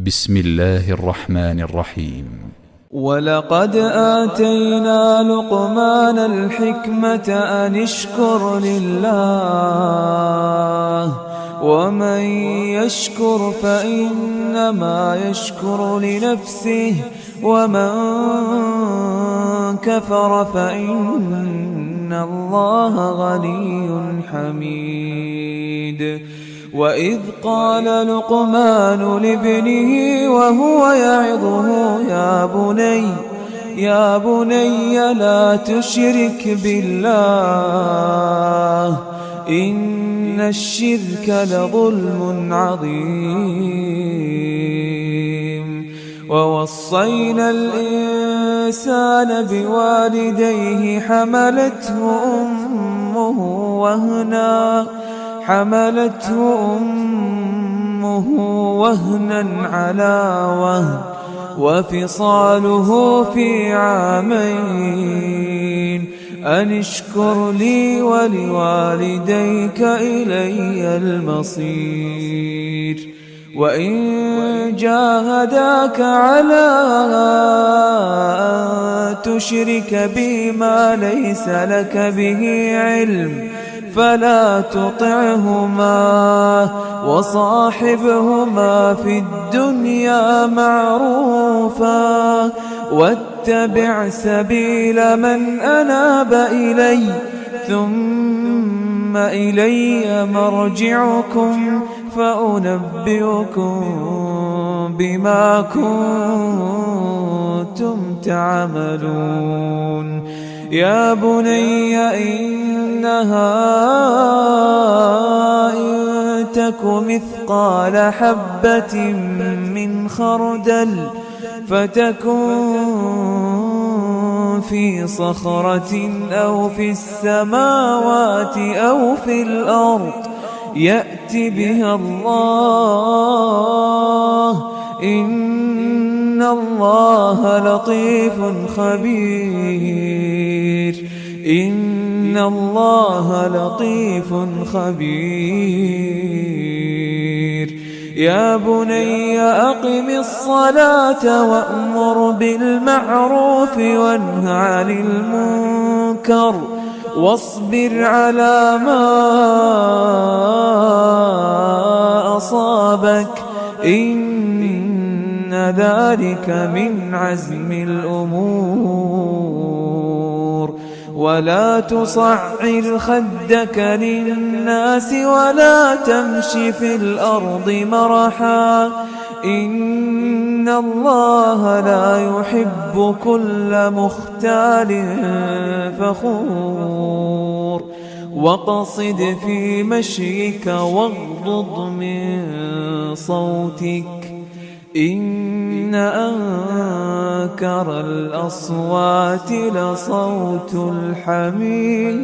بسم الله الرحمن الرحيم. ولقد آتينا لقمان الحكمة أن اشكر لله ومن يشكر فإنما يشكر لنفسه ومن كفر فإن الله غني حميد. وإذ قال لقمان لابنه وهو يعظه يا بني لا تشرك بالله إن الشرك لظلم عظيم. ووصينا الإنسان بوالديه حملته أمه وهنا على وهن وفصاله في عامين أن اشكر لي ولوالديك إلي المصير. وإن جاهداك على أن تشرك بي ما ليس لك به علم فلا تطعهما وصاحبهما في الدنيا معروفا واتبع سبيل من أناب إلي ثم إلي مرجعكم فأنبئكم بما كنتم تعملون. يا بني إنها إن تك مثقال حبة من خردل فتكن في صخرة أو في السماوات أو في الأرض يأت بها الله إن الله لطيف خبير. إن الله لطيف خبير. يا بني أقم الصلاة وأمر بالمعروف وانه عن المنكر واصبر على ما أصابك إن ذلك من عزم الأمور. ولا تصعر خدك للناس ولا تمش في الأرض مرحا إن الله لا يحب كل مختال فخور. وقصد في مشيك واغضض من صوتك إن أنكر الأصوات لصوت الحمير.